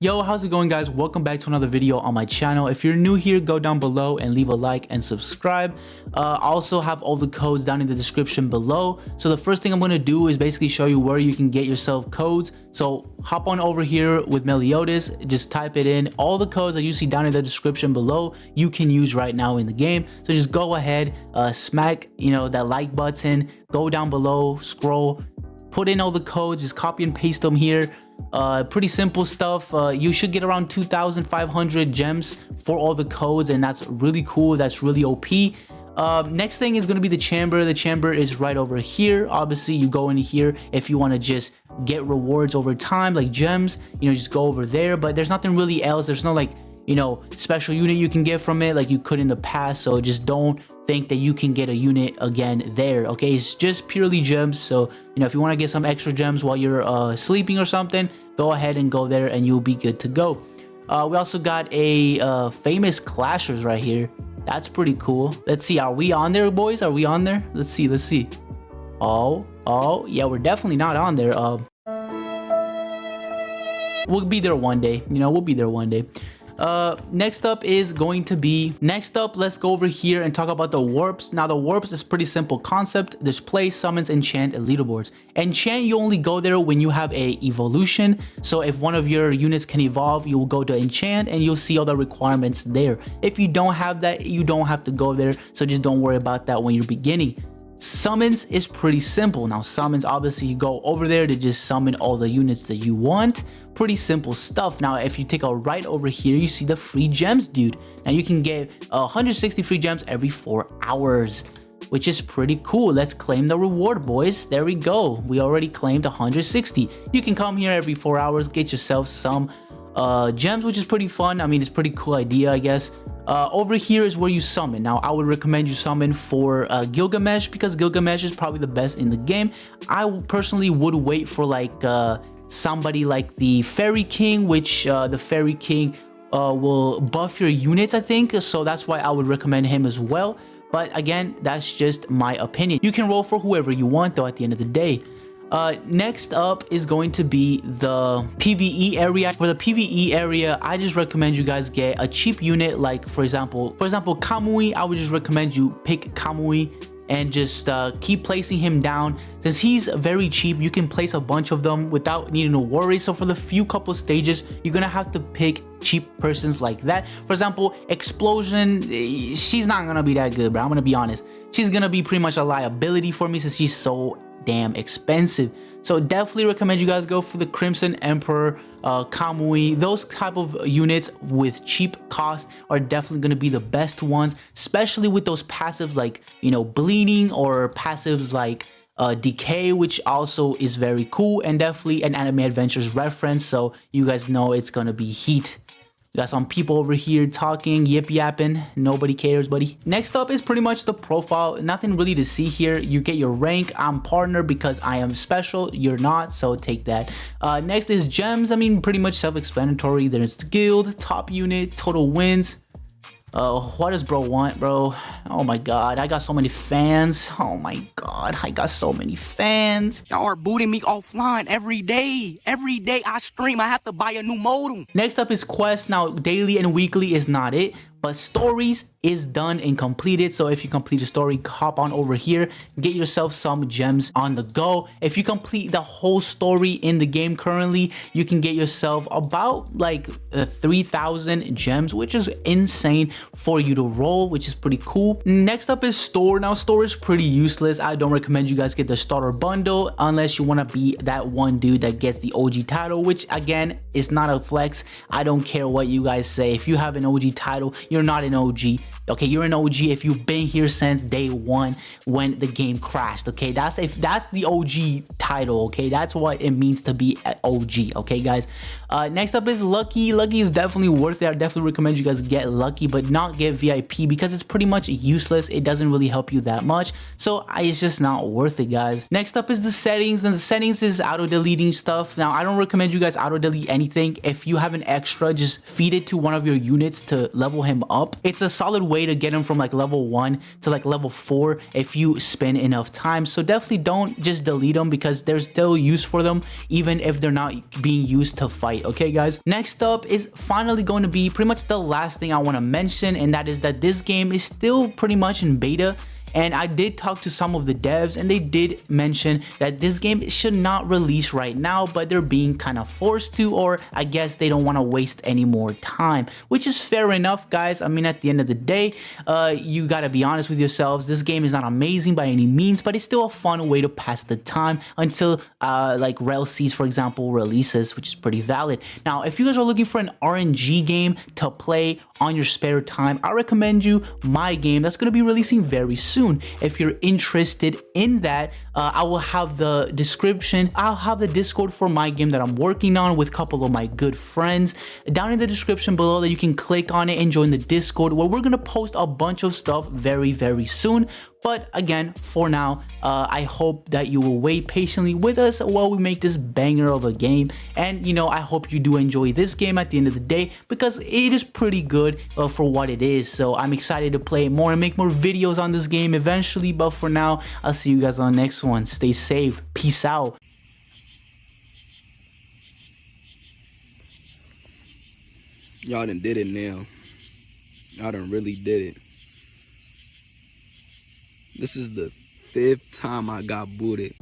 Yo, how's it going, guys? Welcome back to another video on my channel. If you're new here, go down below and leave a like and subscribe. I also have all the codes down in the description below. So the first thing I'm going to do is basically show you where you can get yourself codes. So hop on over here with Meliodas, just type it in. All the codes that you see down in the description below you can use right now in the game. So just go ahead, smack that like button, go down below, scroll, put in all the codes, just copy and paste them here. Pretty simple stuff. You should get around 2,500 gems for all the codes, and that's really cool. That's really OP. Next thing is going to be the chamber. The chamber is right over here. Obviously, you go in here if you want to just get rewards over time, like gems, just go over there. But there's nothing really else. There's no special unit you can get from it like you could in the past. So just don't think that you can get a unit again there. Okay, it's just purely gems. So if you want to get some extra gems while you're sleeping or something, go ahead and go there and you'll be good to go. We also got a famous clashers right here. That's pretty cool. Let's see, are we on there, boys? Are we on there? Let's see. Oh yeah, we're definitely not on there. We'll be there one day. We'll be there one day. Next up, let's go over here and talk about the warps. Now the warps is pretty simple concept. There's play, summons, enchant, and leaderboards. Enchant, you only go there when you have a evolution. So if one of your units can evolve, you will go to enchant and you'll see all the requirements there. If you don't have that, you don't have to go there, so just don't worry about that when you're beginning. Summons is pretty simple. Now summons, obviously you go over there to just summon all the units that you want. Pretty simple stuff. Now if you take a right over here, you see the free gems, dude. Now you can get 160 free gems every 4 hours, which is pretty cool. Let's claim the reward, boys. There we go. We already claimed 160. You can come here every 4 hours, get yourself some gems, which is pretty fun. I mean, it's a pretty cool idea, I guess. Over here is where you summon. Now I would recommend you summon for Gilgamesh, because Gilgamesh is probably the best in the game. I personally would wait for somebody like the Fairy King, which the Fairy King will buff your units, I think. So that's why I would recommend him as well. But again, that's just my opinion. You can roll for whoever you want though at the end of the day. Next up is going to be the PvE area. For the PvE area, I just recommend you guys get a cheap unit, like for example Kamui. I would just recommend you pick Kamui and just keep placing him down. Since he's very cheap, you can place a bunch of them without needing to worry. So for the couple stages, you're gonna have to pick cheap persons like that. For example, Explosion, she's not gonna be that good, bro. I'm gonna be honest. She's gonna be pretty much a liability for me since she's so damn expensive. So definitely recommend you guys go for the Crimson Emperor, Kamui. Those type of units with cheap cost are definitely going to be the best ones, especially with those passives like bleeding, or passives like decay, which also is very cool, and definitely an Anime Adventures reference, so you guys know it's gonna be heat. We got some people over here talking, yip yapping. Nobody cares, buddy. Next up is pretty much the profile. Nothing really to see here. You get your rank. I'm partner because I am special. You're not, so take that. Next is gems. I mean, pretty much self-explanatory. There's guild, top unit, total wins. What does bro want, bro? Oh my god, I got so many fans. Oh my god, I got so many fans. Y'all are booting me offline every day. Every day I stream, I have to buy a new modem. Next up is quest. Now, daily and weekly is not it, but stories is done and completed. So if you complete a story, hop on over here, get yourself some gems on the go. If you complete the whole story in the game currently, you can get yourself about 3,000 gems, which is insane for you to roll, which is pretty cool. Next up is store. Now store is pretty useless. I don't recommend you guys get the starter bundle unless you want to be that one dude that gets the OG title, which again is not a flex. I don't care what you guys say. If you have an OG title, you're not an OG. Okay, you're an OG if you've been here since day one when the game crashed. Okay, that's the OG title. Okay, that's what it means to be an OG. Okay, guys. Next up is lucky. Lucky is definitely worth it. I definitely recommend you guys get lucky, but not get VIP, because it's pretty much useless. It doesn't really help you that much, so it's just not worth it, guys. Next up is the settings, and the settings is auto deleting stuff. Now I don't recommend you guys auto delete anything. If you have an extra, just feed it to one of your units to level him up. It's a solid way way to get them from like level 1 to like level 4 if you spend enough time. So definitely don't just delete them, because there's still use for them even if they're not being used to fight. Okay guys, next up is finally going to be pretty much the last thing I want to mention, and that is that this game is still pretty much in beta. And I did talk to some of the devs, and they did mention that this game should not release right now, but they're being kind of forced to, or I guess they don't want to waste any more time, which is fair enough, guys. I mean, at the end of the day, you gotta be honest with yourselves. This game is not amazing by any means, but it's still a fun way to pass the time until like RelC's, for example, releases, which is pretty valid. Now, if you guys are looking for an RNG game to play on your spare time, I recommend you my game that's going to be releasing very soon. If you're interested in that, I will have the description. I'll have the Discord for my game that I'm working on with a couple of my good friends down in the description below, that you can click on it and join the Discord, where we're going to post a bunch of stuff very, very soon. But again, for now, I hope that you will wait patiently with us while we make this banger of a game. And, you know, I hope you do enjoy this game at the end of the day, because it is pretty good for what it is. So I'm excited to play more and make more videos on this game eventually. But for now, I'll see you guys on the next one. Stay safe. Peace out. Y'all done did it now. Y'all done really did it. This is the 5th time I got booted.